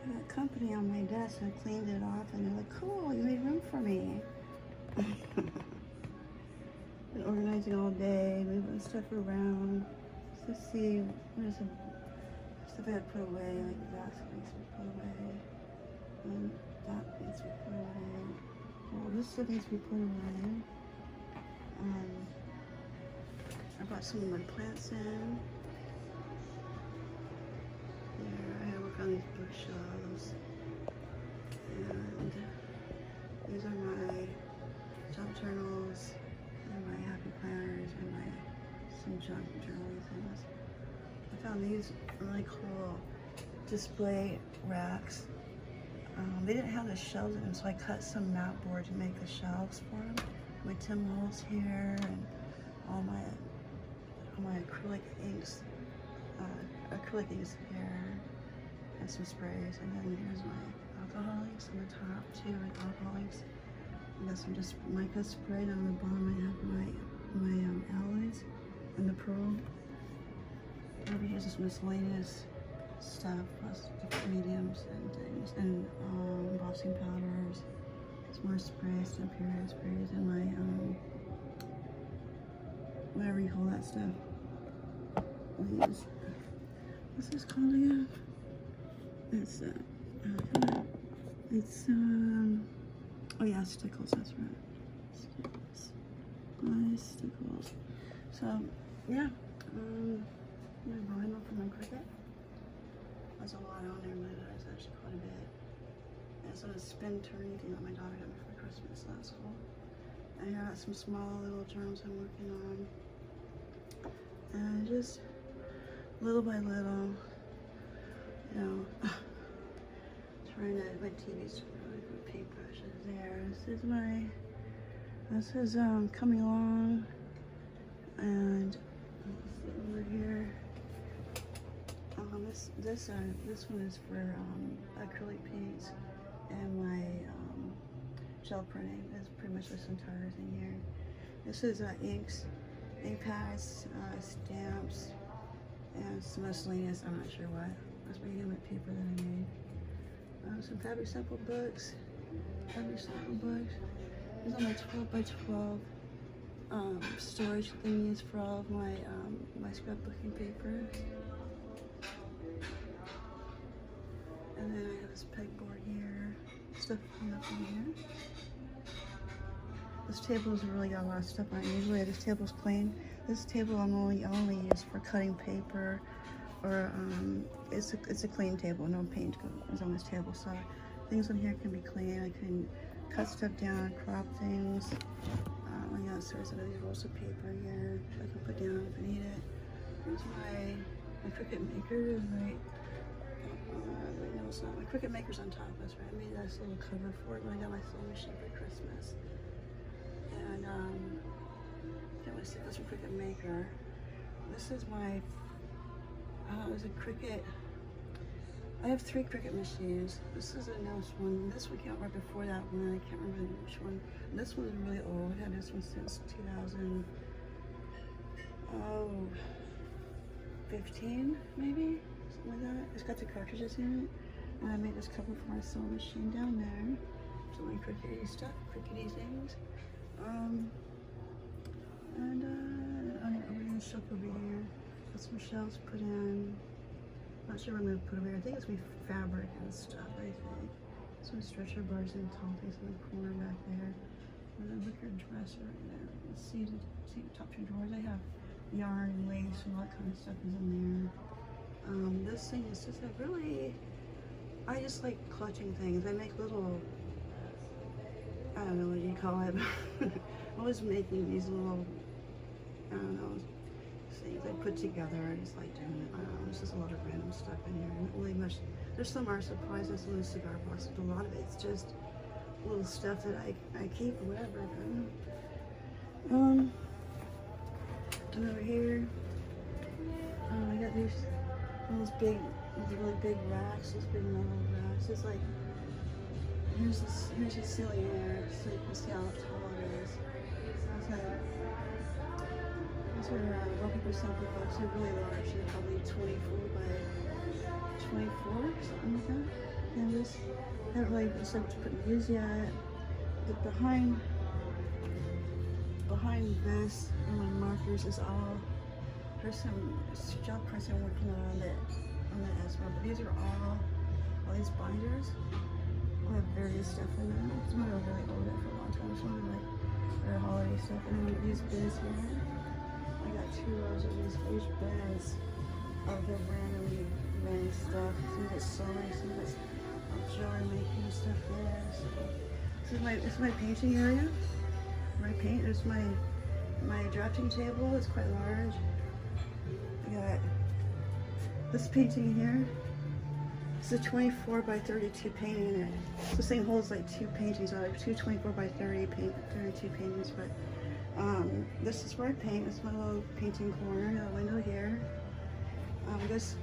I got company on my desk and I cleaned it off and they're like, cool, you made room for me. Been organizing all day, moving stuff around. Let's see, there's some stuff I had put away, like that needs to be put away. And that needs to be put away. Well, this stuff needs to be put away. I brought some of my plants in. There, I work on these bookshelves. And these are my job journals and my happy planners and my some junk journaling things. I found these really cool display racks. They didn't have the shelves in them, so I cut some mat board to make the shelves for them. My Tim Holtz here and all my acrylic inks here, and some sprays. And then here's my alcoholics on the top too, like alcoholics. I got some just mica spray down the bottom. I have my alloys and the pearl. Over here's just miscellaneous stuff, plus different mediums and things, and embossing powders. Some more sprays, some period sprays, and my whatever you call that stuff. What's this called again? Oh yeah, stickles, that's right. Stickles. So, yeah, I'm going up for my cricket. There's a lot on there, but there's actually quite a bit. And it's a spin turning thing that my daughter got me for Christmas, so that's cool. And I got some small little journals I'm working on. And just little by little, you know, trying to, my TV's really good paintbrushes there. This is coming along, and over here, this one is for acrylic paints, and my gel printing. That's pretty much this entire thing here. This is inks, ink pads, stamps, and some miscellaneous, I'm not sure what. That's my human paper that I made. Some fabric sample books. These are my 12 by 12 storage thingies for all of my my scrapbooking papers. And then I have this pegboard here. Stuff hung up in here. This table's really got a lot of stuff on it. Usually this table's clean. This table I only use for cutting paper, or it's a clean table. No paint goes on this table, so things on here can be clean. I can cut stuff down, crop things. I got sorts of these rolls of paper here I can put down if I need it. Here's my Cricut maker, right? No, it's not. My Cricut maker's on top. That's right. I made this little cover for it when I got my sewing machine for Christmas. And got my stickers from Cricut Maker. This is my, it was a Cricut. I have 3 Cricut machines. This is the newest one. This one came out right before that one. I can't remember which one. This one is really old. I had this one since 2015, maybe? Something like that. It's got the cartridges in it. And I made this cover for my sewing machine down there. Some like Cricut stuff, Cricut things. Over in the shelf over here, got some shelves put in. Not sure what I'm gonna put over here. I think it's gonna be fabric and stuff, I think. Some stretcher bars and tall things in the corner back there. And then wicker dresser right there. See the top 2 drawers. I have yarn and lace and all that kind of stuff is in there. This thing is just a really, I just like clutching things. I make little, I don't know what you call it. I'm always making these little, I don't know, things I put together. I just like doing it. I don't know, there's just a lot of random stuff in here. Not really much. There's some art supplies, there's some cigar boxes, but a lot of it's just little stuff that I keep or whatever. And over here, I got these really big racks, these big metal racks. It's like, here's the ceiling there, so you can see how tall it is. These are wallpaper sample box. They're really large. They're probably 24 by 24, something like that. canvas. I haven't really decided to put these yet. But behind this and my markers is all, there's some job prints I'm working on that as well. But these are all these binders. I have various stuff in them. Some of them are really old for a long time. Some of them like are holiday stuff. And then these bins here. I got 2 rows of these huge bins of the randomly random stuff. Some of it's sewing, some of it's jewelry making stuff there. So this is my painting area. Where I paint. There's my drafting table. It's quite large. I got this painting here. It's a 24 by 32 painting in it. So this thing holds like 2 paintings, or like 2 24 by 32 paintings. But this is where I paint. This is my little painting corner. The window here. This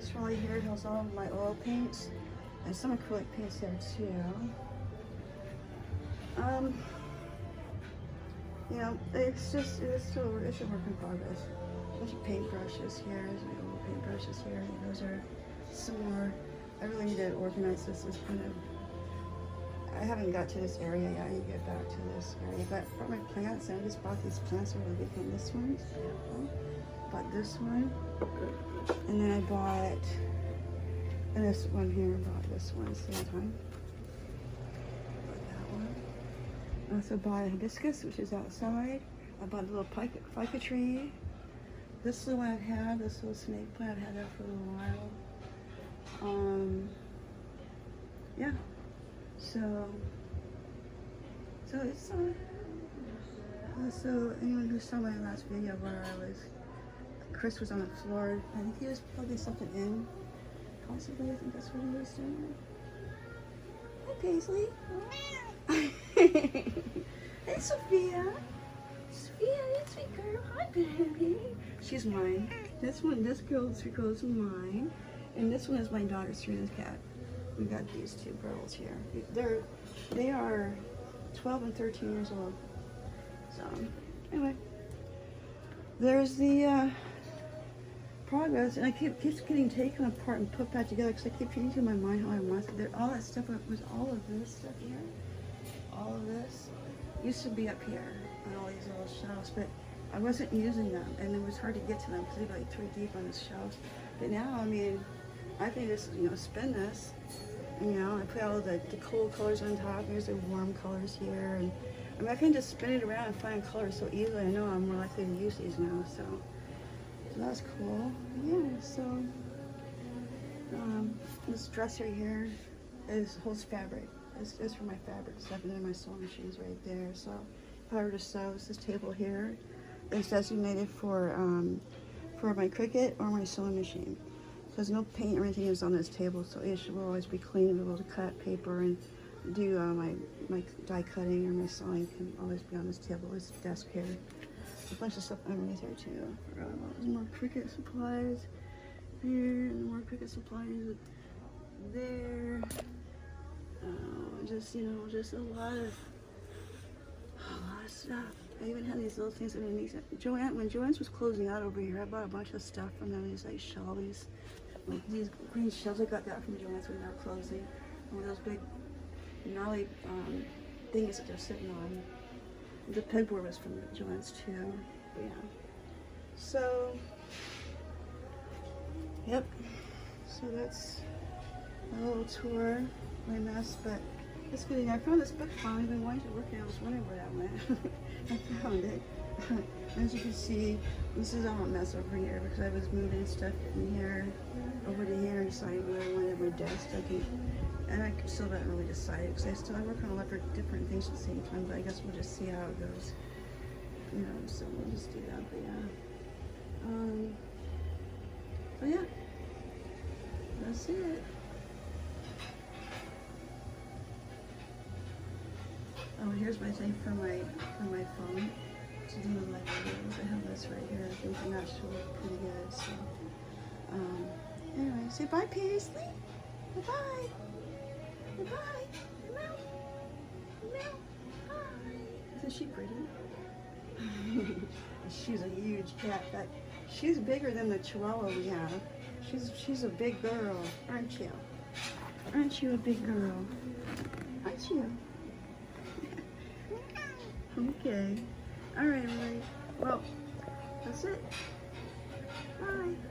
trolley here has all of my oil paints and some acrylic paints there too. You know, it's still a work in progress. A bunch of paintbrushes here. There's my little paintbrushes here. Those are some more. I really need to organize this. It's kind of, I haven't got to this area yet. I need to get back to this area. But I brought my plants, and I just bought these plants over the weekend. This one, bought this one, and then I bought, and this one here. I bought this one at the same time. Bought that one. I also bought a hibiscus, which is outside. I bought a little pica tree. This is the one I've had. This little snake plant. I've had that for a little while. Yeah, so it's so anyone who saw my last video where Chris was on the floor, I think he was plugging something in, possibly. I think that's what he was doing. Hi Paisley. Hey Sophia, you sweet girl. Hi baby. She's mine. This girl is mine. And this one is my daughter, Serena's cat. We got these 2 girls here. They are 12 and 13 years old. So, anyway. There's the progress, and I keeps getting taken apart and put back together because I keep changing in my mind how I want it. All that stuff was all of this stuff here. All of this used to be up here on all these little shelves, but I wasn't using them, and it was hard to get to them because they're like 3 deep on this shelf. But now, I mean, I can just, spin this, I put all the cool colors on top. Here's the warm colors here, and I mean, I can just spin it around and find colors so easily. I know I'm more likely to use these now, so that's cool. Yeah, so this dresser here holds fabric. It's for my fabric stuff, and then my sewing machine's right there. So if I were to sew, this table here is designated for my Cricut or my sewing machine, because no paint or anything is on this table, so it will always be clean and be able to cut paper and do my die cutting or my sewing can always be on this table. This desk here, a bunch of stuff underneath there too. There's more Cricut supplies here, and more Cricut supplies there. Just a lot of stuff. I even had these little things underneath it. When Joanne's was closing out over here, I bought a bunch of stuff from them. These like shelves, like these green shelves. I got that from Joanne's when they were closing. One of those big gnarly things that they're sitting on. The pegboard was from Joanne's too. But yeah. So, yep. So that's a little tour, my mess, but it's good. I found this book finally. I've been wanting to work it. I was wondering where that went. I found it. As you can see, this is all a mess over here because I was moving stuff from here over to here and deciding where I wanted my desk. And I still haven't really decided because I work on a lot of different things at the same time, but I guess we'll just see how it goes. So we'll just do that, but yeah. So yeah, that's it. Oh, here's my thing for my phone to do my videos. I have this right here. I think I'm actually pretty good. So, anyway, say bye, Paisley. Bye-bye. Bye-bye. Meow. Hi. Isn't she pretty? She's a huge cat. She's bigger than the Chihuahua we have. She's a big girl, aren't you? Aren't you a big girl? Aren't you? Okay. All right, everybody. Well, that's it. Bye.